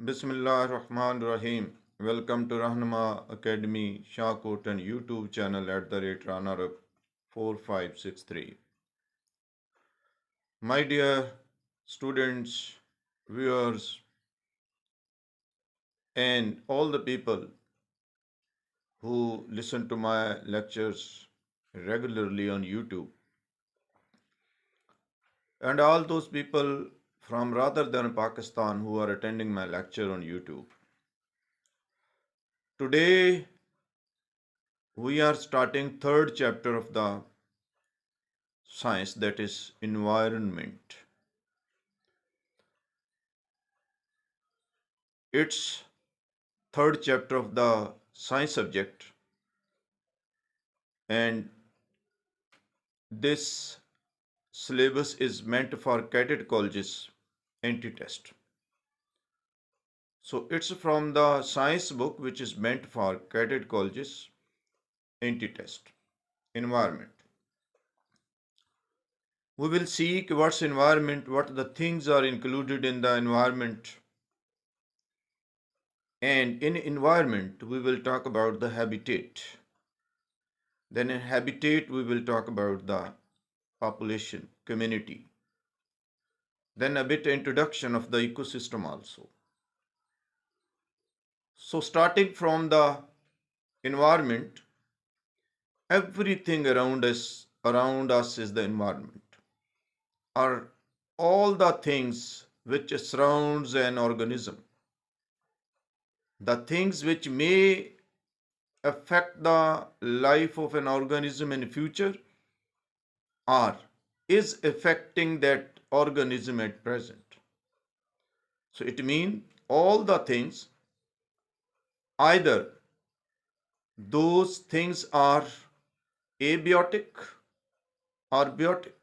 Bismillah Rahman Rahim. Welcome to Rahnama Academy Shahkot and YouTube channel at the rate Ranarab 4563. My dear students, viewers, and all the people who listen to my lectures regularly on YouTube, and all those people from rather than Pakistan who are attending my lecture on YouTube. Today we are starting third chapter of the science, that is environment. It's third chapter of the science subject, and this syllabus is meant for cadet colleges anti-test. So it's from the science book which is meant for cadet colleges anti-test. Environment. We will see what's environment, what the things are included in the environment. And in environment, we will talk about the habitat. Then in habitat, we will talk about the population, community. Then a bit introduction of the ecosystem also. So starting from the environment, everything around us is the environment. Are all the things which surrounds an organism. The things which may affect the life of an organism in future or is affecting that organism at present. So it means all the things, either those things are abiotic or biotic.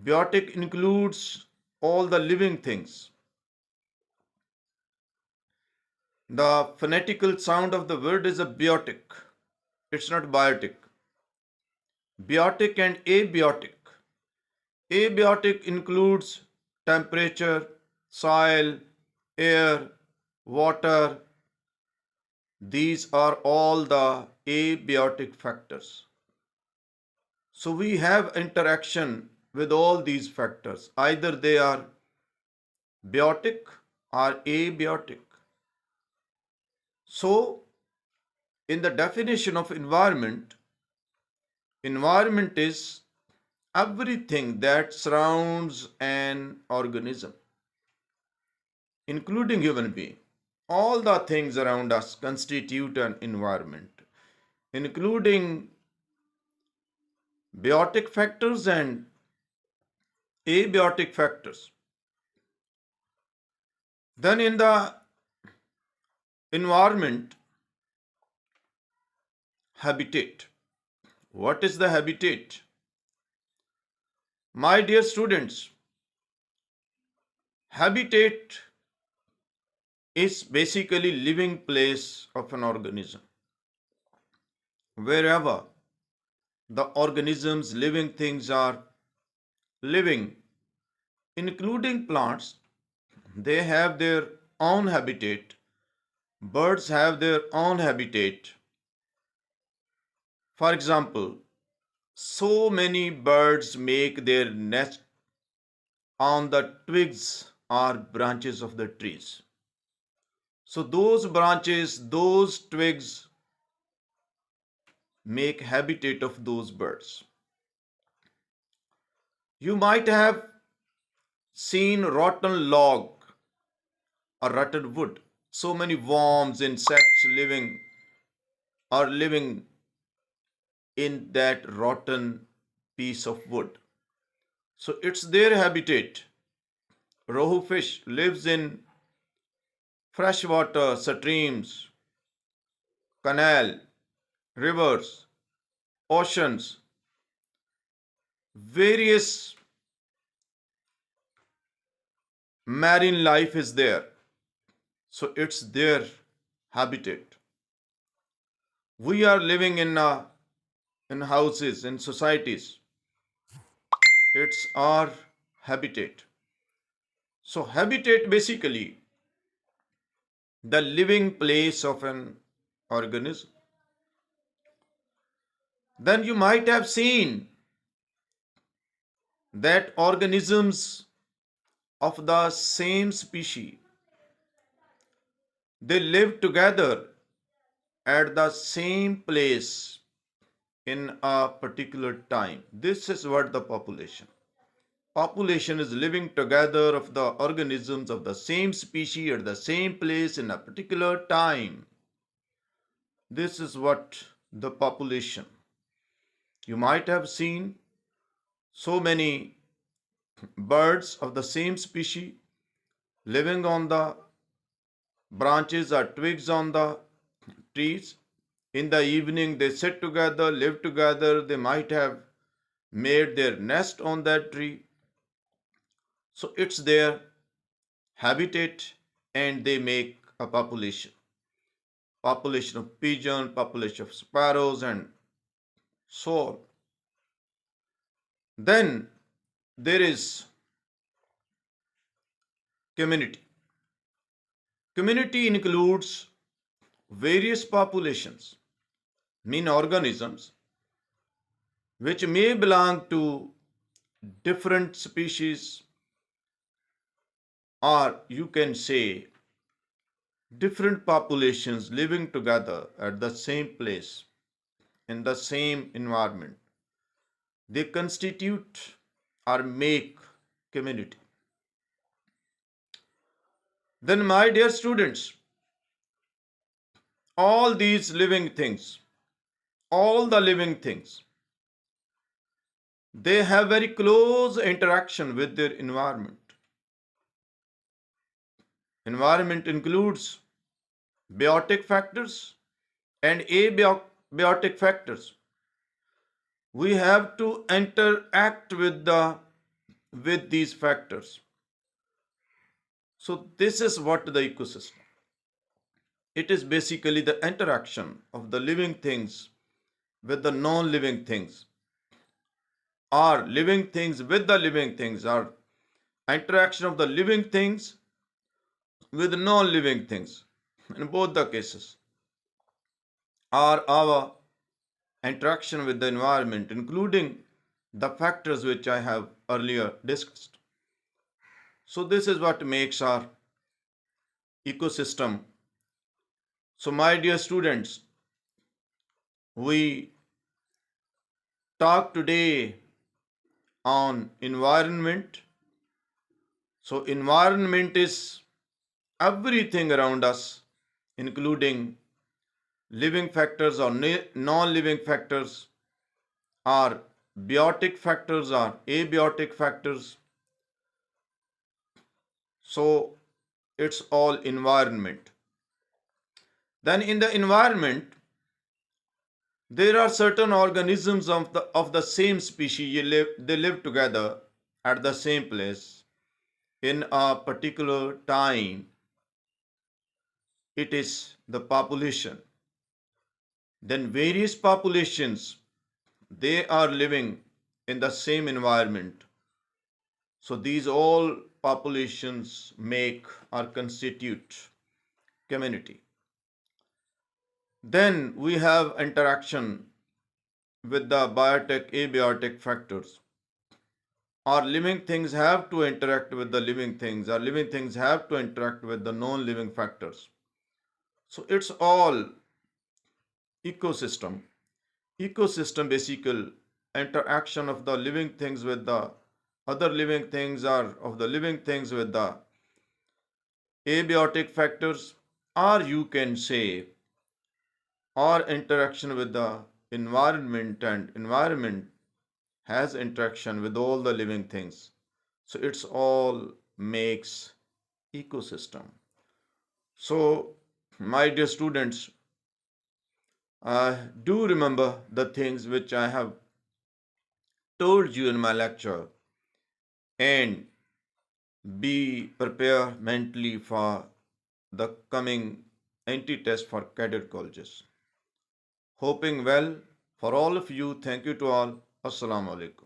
Biotic includes all the living things. The phonetical sound of the word is a biotic. It's not biotic. Biotic and abiotic. Abiotic includes temperature, soil, air, water. These are all the abiotic factors. So we have interaction with all these factors. Either they are biotic or abiotic. So in the definition of environment, environment is everything that surrounds an organism, including human being. All the things around us constitute an environment, including biotic factors and abiotic factors. Then in the environment, habitat. What is the habitat? My dear students, habitat is basically living place of an organism. Wherever the organisms, living things are living, including plants, they have their own habitat. Birds have their own habitat. For example, so many birds make their nest on the twigs or branches of the trees. So those branches, those twigs make habitat of those birds. You might have seen rotten log or rotten wood. So many worms, insects living in that rotten piece of wood. So it's their habitat. Rohu fish lives in freshwater streams, canal, rivers, oceans, various marine life is there. So it's their habitat. We are living in houses, in societies. It's our habitat. So habitat basically the living place of an organism, then you might have seen that organisms of the same species, they live together at the same place in a particular time. This is what the population. Population is living together of the organisms of the same species at the same place in a particular time. This is what the population. You might have seen so many birds of the same species living on the branches or twigs on the trees. In the evening, they sit together, live together. They might have made their nest on that tree. So it's their habitat and they make a population. Population of pigeon, population of sparrows, and so on. Then there is community. Community includes various populations, mean organisms, which may belong to different species, or you can say different populations living together at the same place in the same environment. They constitute or make community. Then, my dear students, all these living things, all the living things, they have very close interaction with their environment. Environment includes biotic factors and abiotic factors. We have to interact with these factors. So this is what the ecosystem. It is basically the interaction of the living things with the non-living things, or living things with the living things, or interaction of the living things with non-living things. In both the cases, are our interaction with the environment, including the factors which I have earlier discussed. So this is what makes our ecosystem. So my dear students, we talk today on environment. So environment is everything around us, including living factors or non-living factors, or biotic factors or abiotic factors. So it's all environment. Then in the environment, there are certain organisms of the same species. They live together at the same place in a particular time. It is the population. Then various populations, they are living in the same environment. So these all populations make or constitute community. Then we have interaction with the biotic, abiotic factors. Our living things have to interact with the living things. Our living things have to interact with the non-living factors. So it's all ecosystem. Ecosystem basically interaction of the living things with the other living things, or of the living things with the abiotic factors, or you can say or interaction with the environment, and environment has interaction with all the living things. So it's all makes ecosystem. So my dear students, do remember the things which I have told you in my lecture, and be prepared mentally for the coming anti-test for cadet colleges. Hoping well for all of you. Thank you to all. Assalamu alaikum.